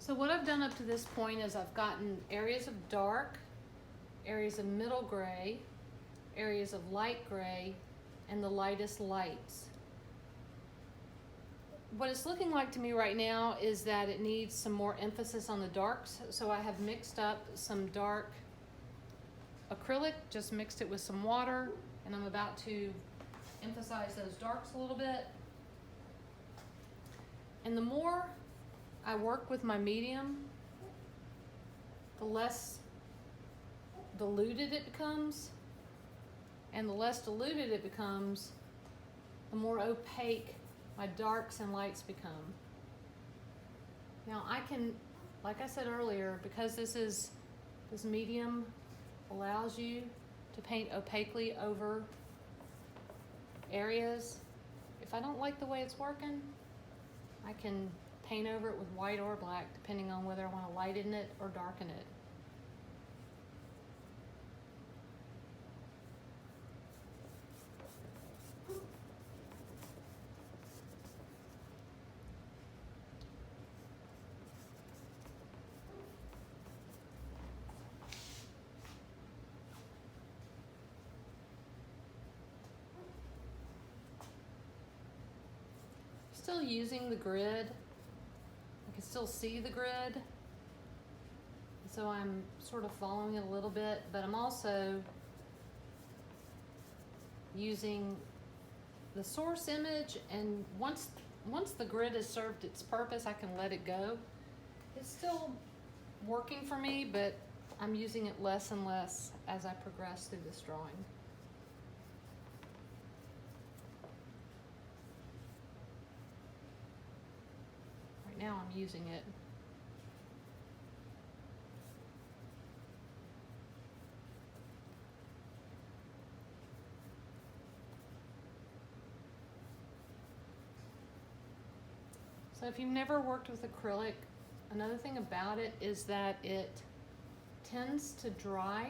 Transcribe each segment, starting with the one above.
So what I've done up to this point is I've gotten areas of dark, areas of middle gray, areas of light gray, and the lightest lights. What it's looking like to me right now is that it needs some more emphasis on the darks, so I have mixed up some dark acrylic, just mixed it with some water, and I'm about to emphasize those darks a little bit. And the more I work with my medium, the less diluted it becomes, and the less diluted it becomes, the more opaque my darks and lights become. Now I can, like I said earlier, because this medium allows you to paint opaquely over areas. If I don't like the way it's working, I can paint over it with white or black, depending on whether I want to lighten it or darken it. Still using the grid. I can still see the grid. So I'm sort of following it a little bit, but I'm also using the source image, and once the grid has served its purpose, I can let it go. It's still working for me, but I'm using it less and less as I progress through this drawing. Right now I'm using it. So if you've never worked with acrylic, another thing about it is that it tends to dry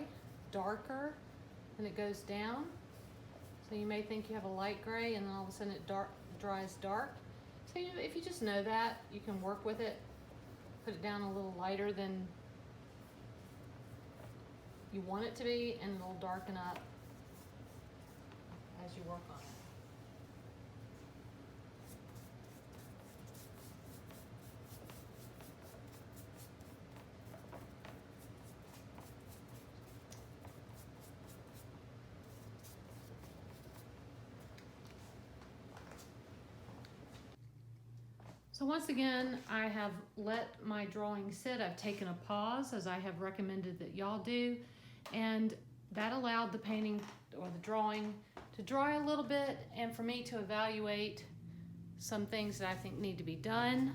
darker when it goes down. So you may think you have a light gray and then all of a sudden it dries dark. So if you just know that, you can work with it, put it down a little lighter than you want it to be, and it'll darken up as you work on it. So once again, I have let my drawing sit. I've taken a pause, as I have recommended that y'all do, and that allowed the painting or the drawing to dry a little bit and for me to evaluate some things that I think need to be done.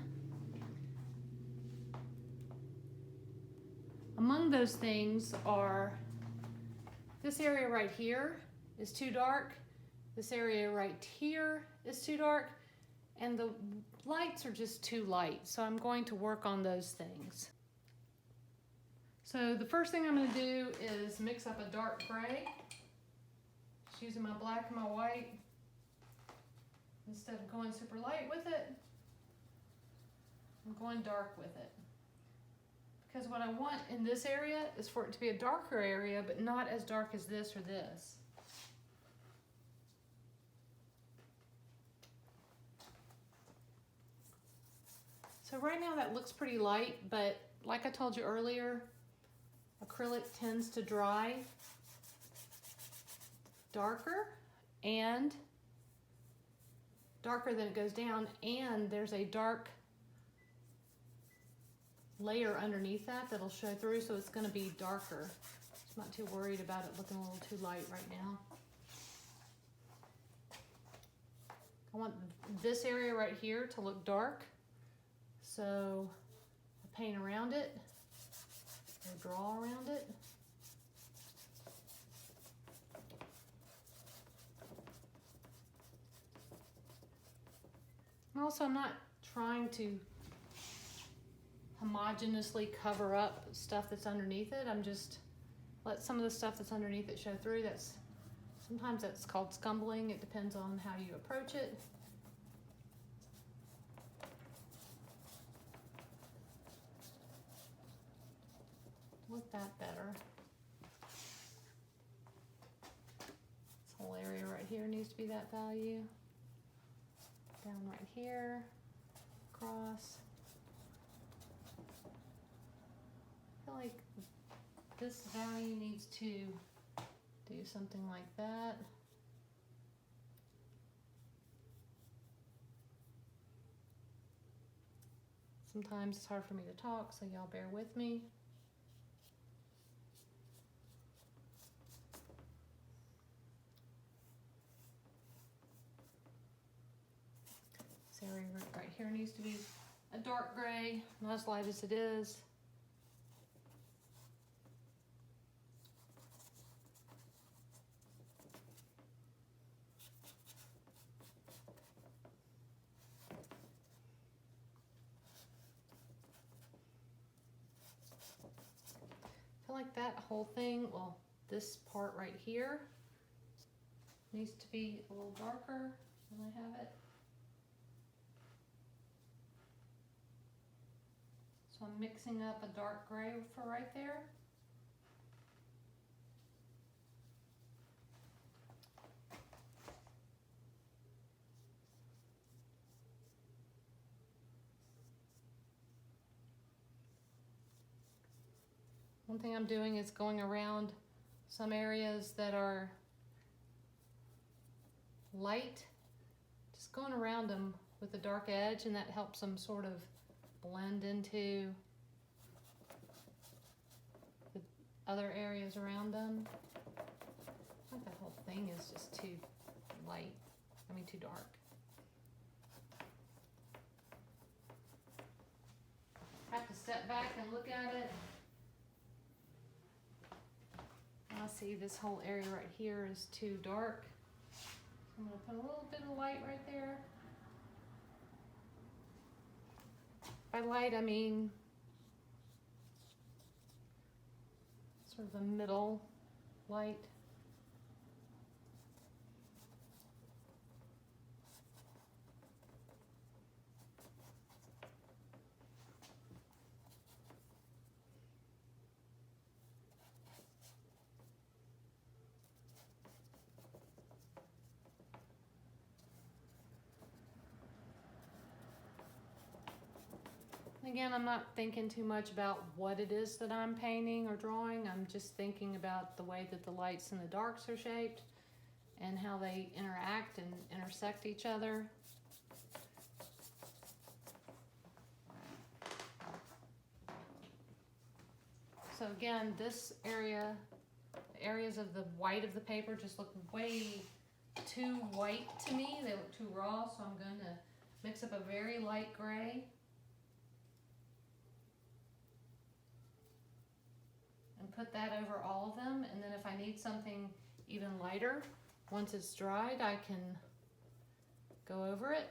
Among those things are this area right here is too dark, this area right here is too dark, and the lights are just too light, so I'm going to work on those things. So the first thing I'm going to do is mix up a dark gray, just using my black and my white. Instead of going super light with it, I'm going dark with it. Because what I want in this area is for it to be a darker area, but not as dark as this or this. So right now that looks pretty light, but like I told you earlier, acrylic tends to dry darker and darker than it goes down, and there's a dark layer underneath that that'll show through, so it's going to be darker. I'm not too worried about it looking a little too light right now. I want this area right here to look dark, so I paint around it, or draw around it. And also, I'm not trying to homogeneously cover up stuff that's underneath it. I'm just let some of the stuff that's underneath it show through. Sometimes that's called scumbling. It depends on how you approach it. with that better. This whole area right here needs to be that value. Down right here, across. I feel like this value needs to do something like that. Sometimes it's hard for me to talk, so y'all bear with me. This area right here needs to be a dark gray, not as light as it is. I feel like that whole thing, well, this part right here needs to be a little darker than I have it. So I'm mixing up a dark gray for right there. One thing I'm doing is going around some areas that are light, just going around them with a dark edge, and that helps them sort of blend into the other areas around them. I think that whole thing is just too light, too dark. I have to step back and look at it. I see this whole area right here is too dark. I'm going to put a little bit of light right there. By light, I mean sort of a middle light. Again, I'm not thinking too much about what it is that I'm painting or drawing. I'm just thinking about the way that the lights and the darks are shaped and how they interact and intersect each other. So again, this area, the areas of the white of the paper just look way too white to me. They look too raw, so I'm going to mix up a very light gray. And put that over all of them, and then if I need something even lighter, once it's dried, I can go over it.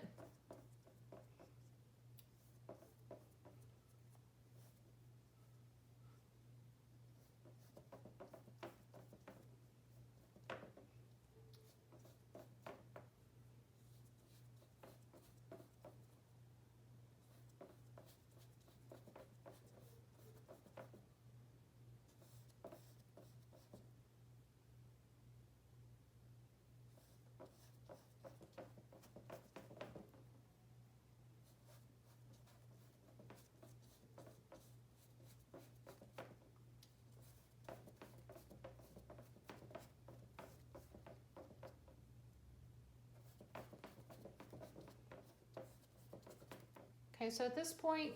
Okay, so at this point,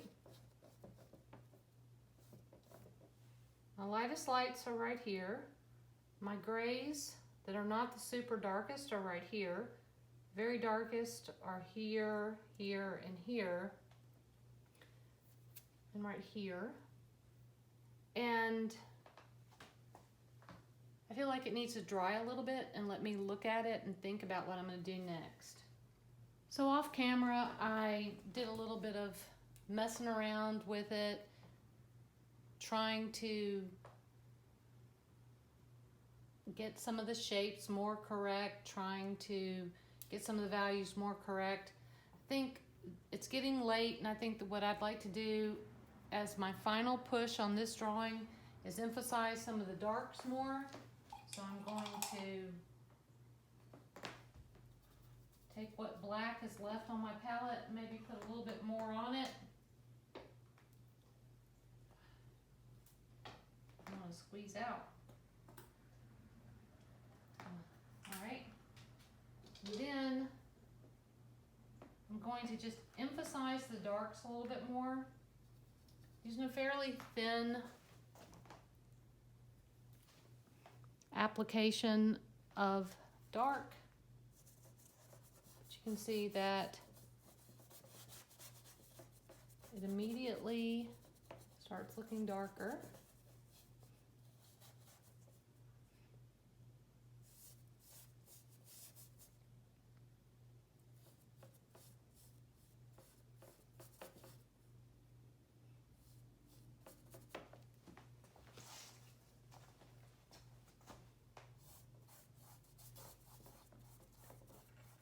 my lightest lights are right here. My grays that are not the super darkest are right here. Very darkest are here, here, and here. And right here. And I feel like it needs to dry a little bit and let me look at it and think about what I'm going to do next. So off camera, I did a little bit of messing around with it, trying to get some of the shapes more correct, trying to get some of the values more correct. I think it's getting late, and I think that what I'd like to do as my final push on this drawing is emphasize some of the darks more. So I'm going to take what black is left on my palette and maybe put a little bit more on it. I'm going to squeeze out. Alright. And then I'm going to just emphasize the darks a little bit more. Using a fairly thin application of dark. But you can see that it immediately starts looking darker.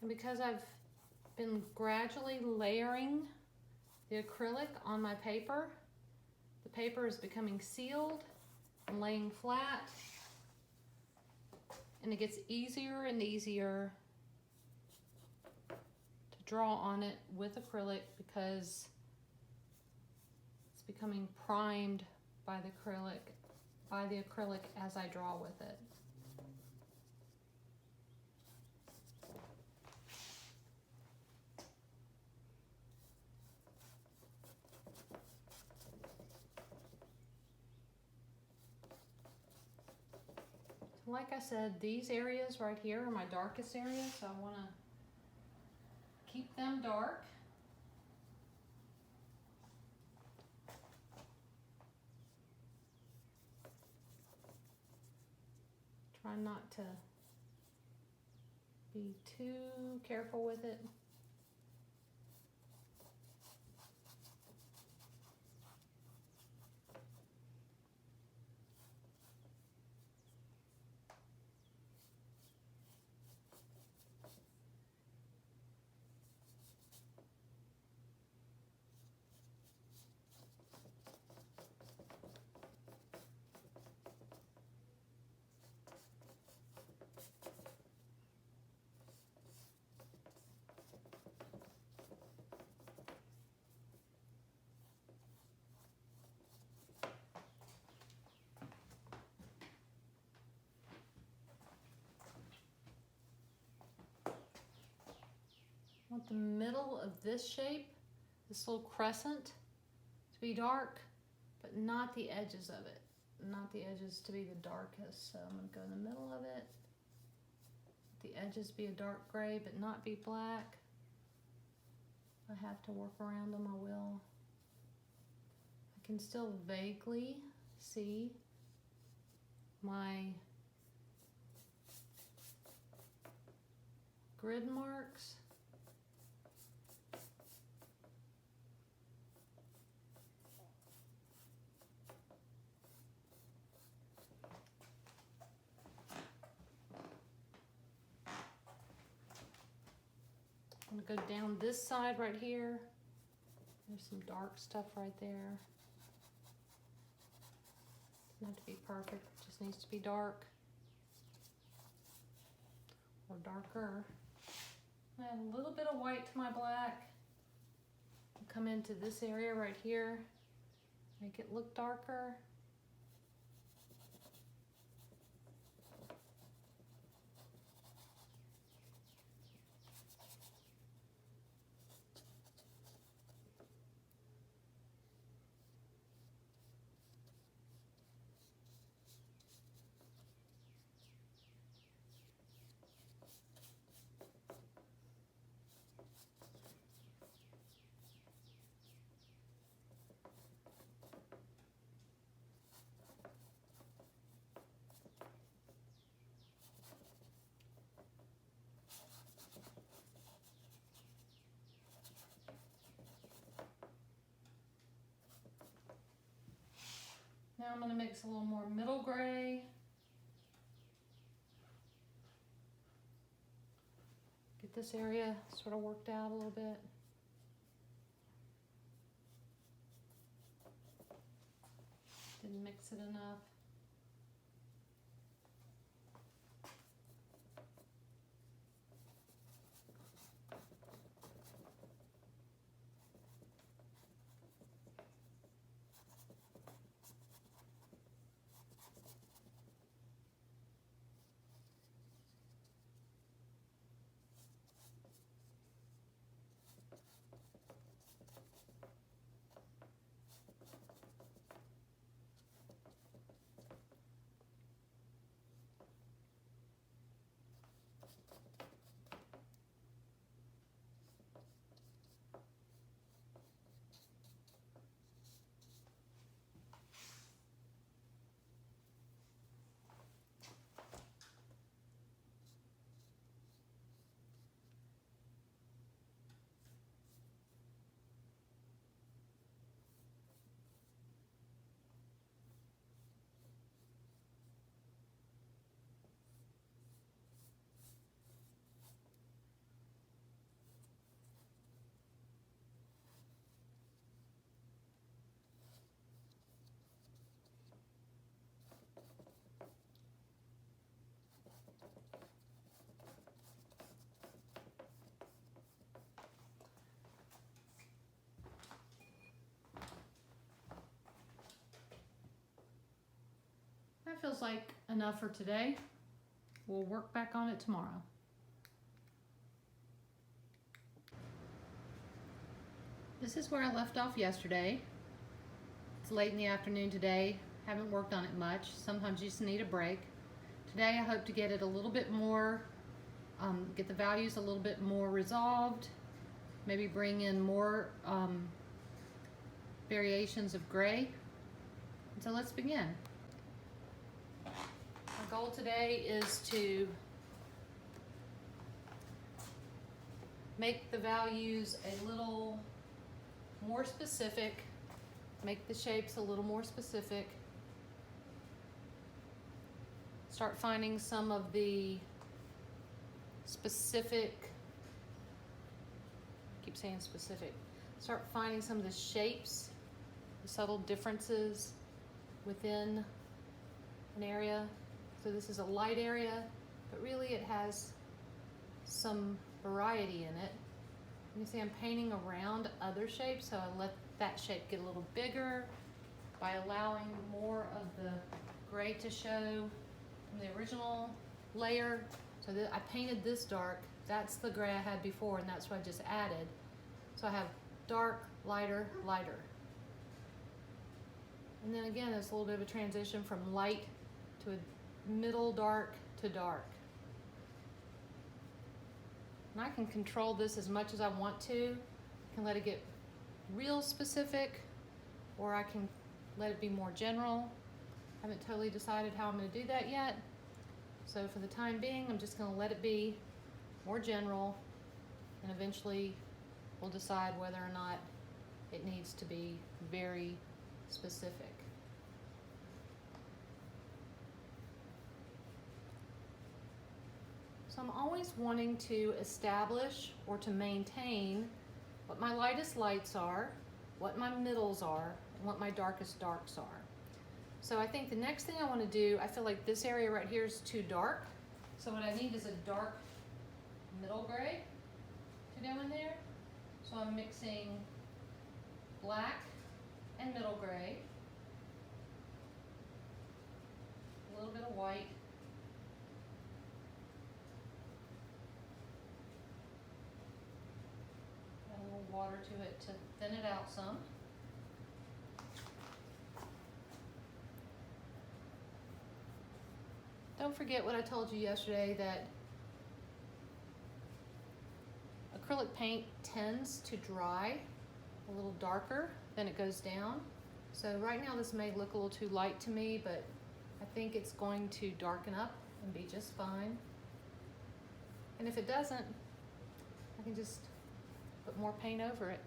And because I've been gradually layering the acrylic on my paper, the paper is becoming sealed and laying flat, and it gets easier and easier to draw on it with acrylic because it's becoming primed by the acrylic as I draw with it. Like I said, these areas right here are my darkest areas, so I want to keep them dark. Try not to be too careful with it. I want the middle of this shape, this little crescent, to be dark, but not the edges of it. Not the edges to be the darkest. So I'm going to go in the middle of it. The edges be a dark gray, but not be black. If I have to work around them, I will. I can still vaguely see my grid marks. I'm gonna go down this side right here. There's some dark stuff right there. Doesn't have to be perfect, it just needs to be dark or darker. Add a little bit of white to my black. Come into this area right here, make it look darker. Now I'm going to mix a little more middle gray. Get this area sort of worked out a little bit. Didn't mix it enough. That feels like enough for today. We'll work back on it tomorrow. This is where I left off yesterday. It's late in the afternoon today. Haven't worked on it much. Sometimes you just need a break. Today I hope to get it a little bit more, get the values a little bit more resolved. Maybe bring in more variations of gray. So let's begin. My goal today is to make the values a little more specific, make the shapes a little more specific, start finding some of the specific, I keep saying specific, start finding some of the shapes, the subtle differences within an area. So this is a light area, but really it has some variety in it. You can see I'm painting around other shapes, so I let that shape get a little bigger by allowing more of the gray to show from the original layer. So I painted this dark, that's the gray I had before, and that's what I just added. So I have dark, lighter, lighter. And then again, it's a little bit of a transition from light to a middle dark to dark. And I can control this as much as I want to. I can let it get real specific, or I can let it be more general. I haven't totally decided how I'm going to do that yet. So for the time being, I'm just going to let it be more general, and eventually we'll decide whether or not it needs to be very specific. So I'm always wanting to establish or to maintain what my lightest lights are, what my middles are, and what my darkest darks are. So I think the next thing I want to do, I feel like this area right here is too dark. So what I need is a dark middle gray to go in there. So I'm mixing black and middle gray, a little bit of white, add a little water to it to thin it out some. Don't forget what I told you yesterday, that acrylic paint tends to dry a little darker than it goes down. So right now this may look a little too light to me, but I think it's going to darken up and be just fine. And if it doesn't, I can just put more paint over it.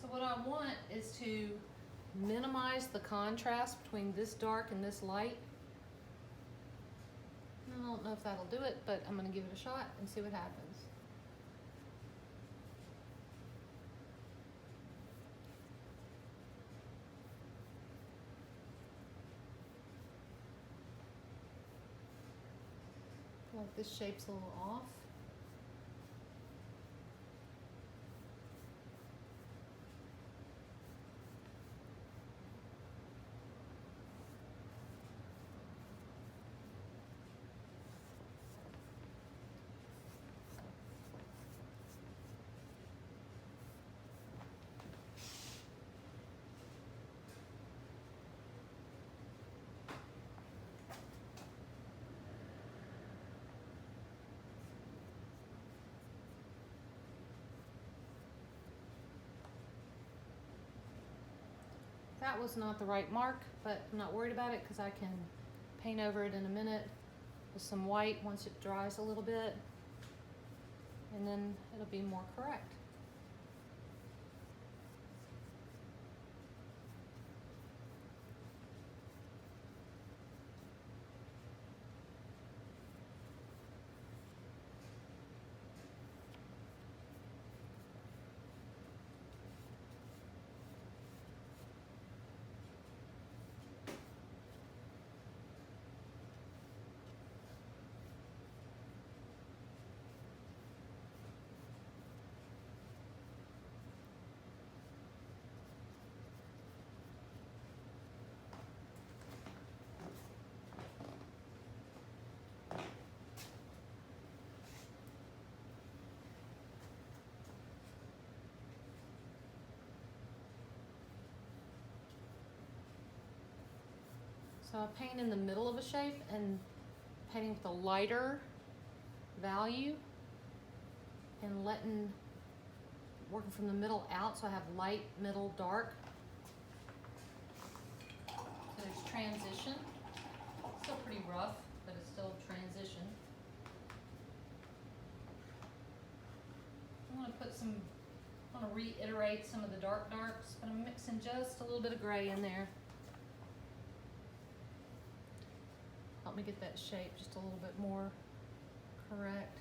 So what I want is to minimize the contrast between this dark and this light. I don't know if that'll do it, but I'm going to give it a shot and see what happens. Like this shape's a little off. That was not the right mark, but I'm not worried about it because I can paint over it in a minute with some white once it dries a little bit, and then it'll be more correct. So I paint in the middle of a shape and painting with a lighter value and working from the middle out, so I have light, middle, dark. So there's transition. Still pretty rough, but it's still transition. I want to reiterate some of the darks, but I'm mixing just a little bit of gray in there. Help me get that shape just a little bit more correct.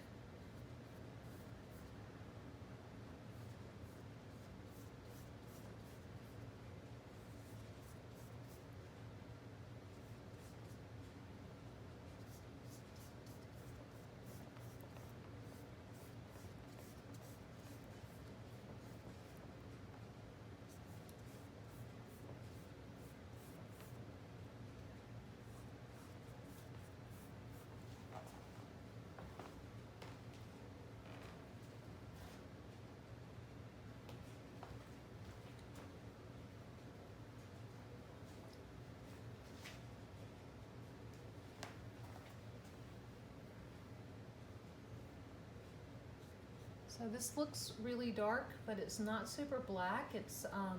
So this looks really dark, but it's not super black. It's a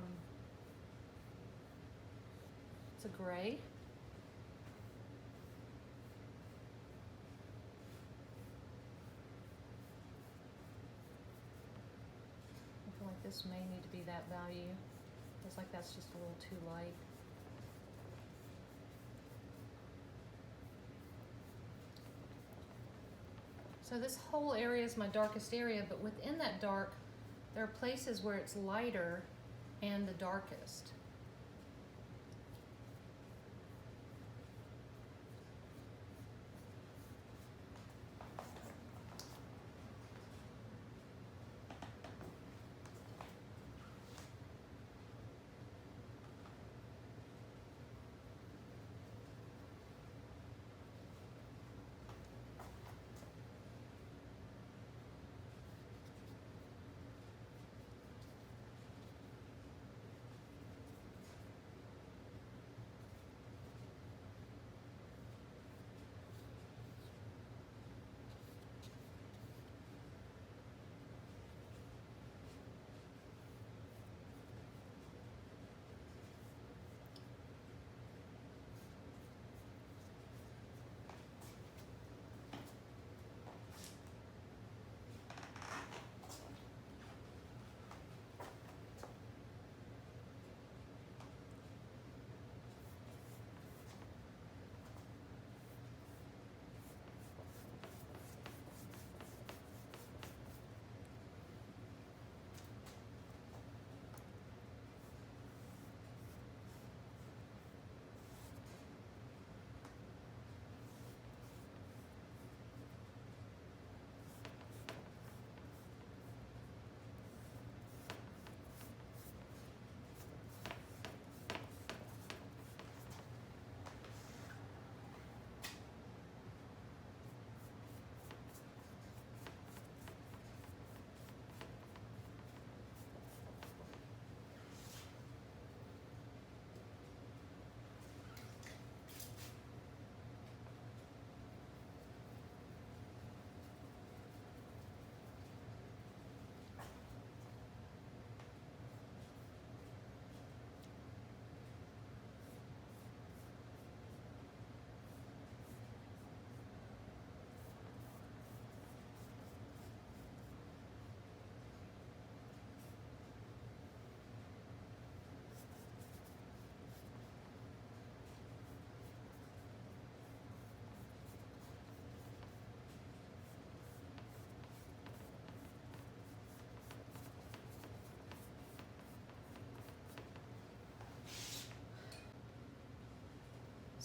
gray. I feel like this may need to be that value. Feels like that's just a little too light. So this whole area is my darkest area, but within that dark, there are places where it's lighter and the darkest.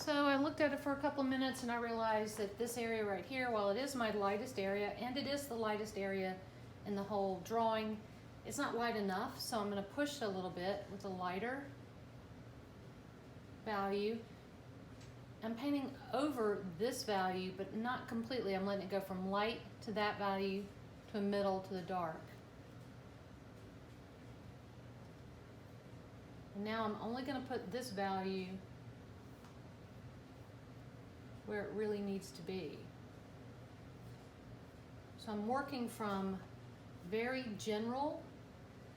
So I looked at it for a couple of minutes and I realized that this area right here, while it is my lightest area, and it is the lightest area in the whole drawing, it's not light enough, so I'm going to push it a little bit with a lighter value. I'm painting over this value, but not completely. I'm letting it go from light to that value to a middle to the dark. And now I'm only going to put this value where it really needs to be. So I'm working from very general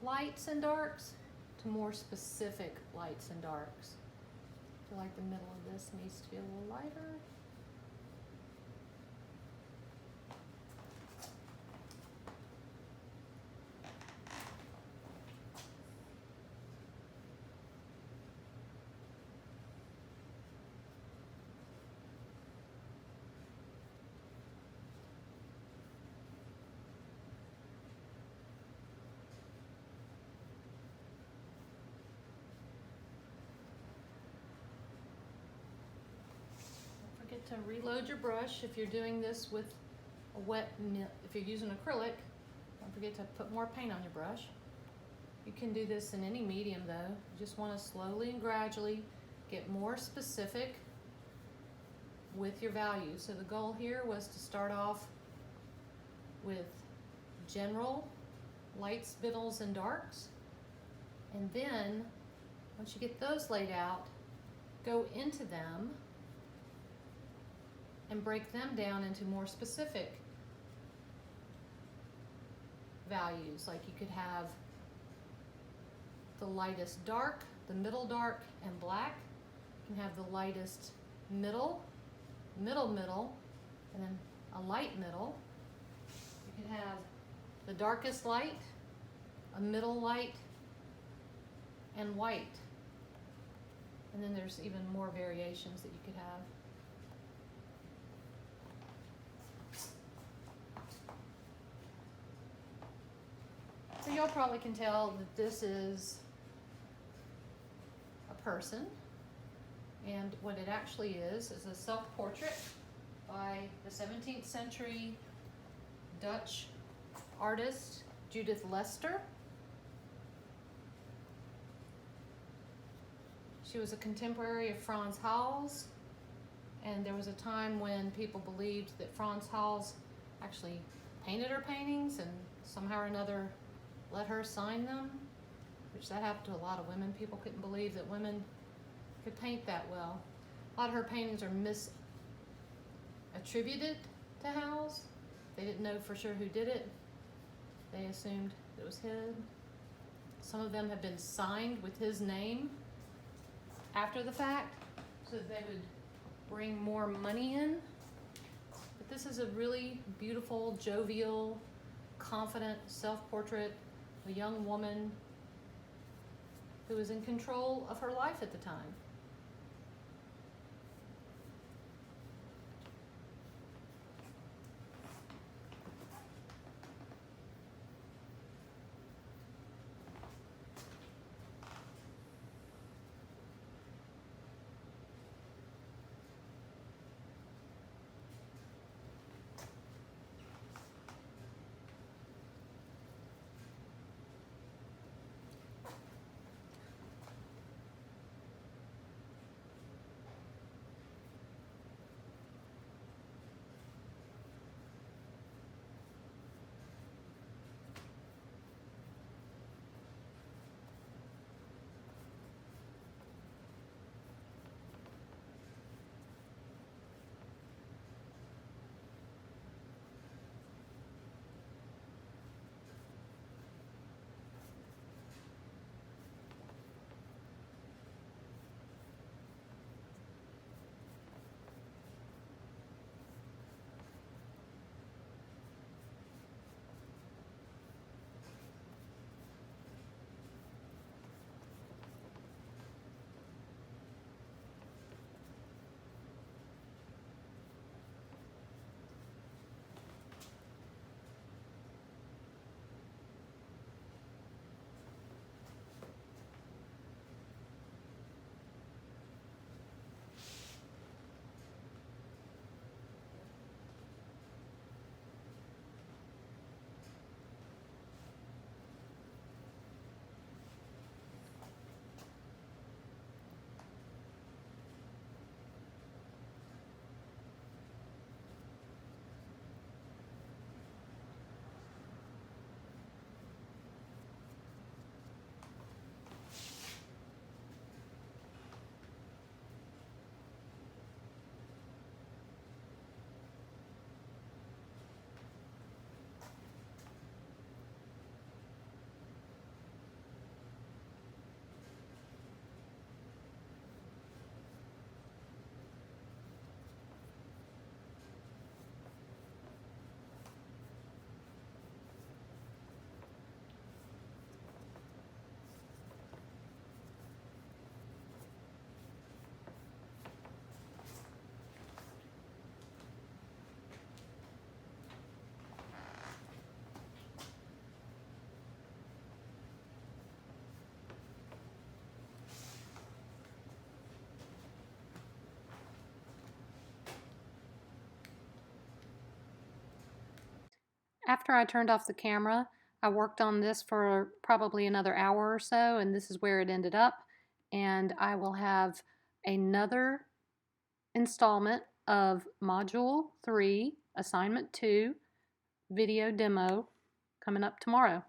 lights and darks to more specific lights and darks. I feel like the middle of this needs to be a little lighter. To reload your brush if you're doing this with a wet, if you're using acrylic, don't forget to put more paint on your brush. You can do this in any medium though. You just want to slowly and gradually get more specific with your values. So the goal here was to start off with general lights, middles, and darks. And then once you get those laid out, go into them and break them down into more specific values. Like you could have the lightest dark, the middle dark, and black. You can have the lightest middle, middle, and then a light middle. You could have the darkest light, a middle light, and white. And then there's even more variations that you could have. So y'all probably can tell that this is a person, and what it actually is a self-portrait by the 17th century Dutch artist Judith Lester. She was a contemporary of Frans Hals, and there was a time when people believed that Frans Hals actually painted her paintings and somehow or another let her sign them, which that happened to a lot of women. People couldn't believe that women could paint that well. A lot of her paintings are misattributed to Hals. They didn't know for sure who did it. They assumed it was his. Some of them have been signed with his name after the fact, so that they would bring more money in. But this is a really beautiful, jovial, confident self-portrait of a young woman who was in control of her life at the time. After I turned off the camera, I worked on this for probably another hour or so, and this is where it ended up. And I will have another installment of Module 3, Assignment 2, video demo coming up tomorrow.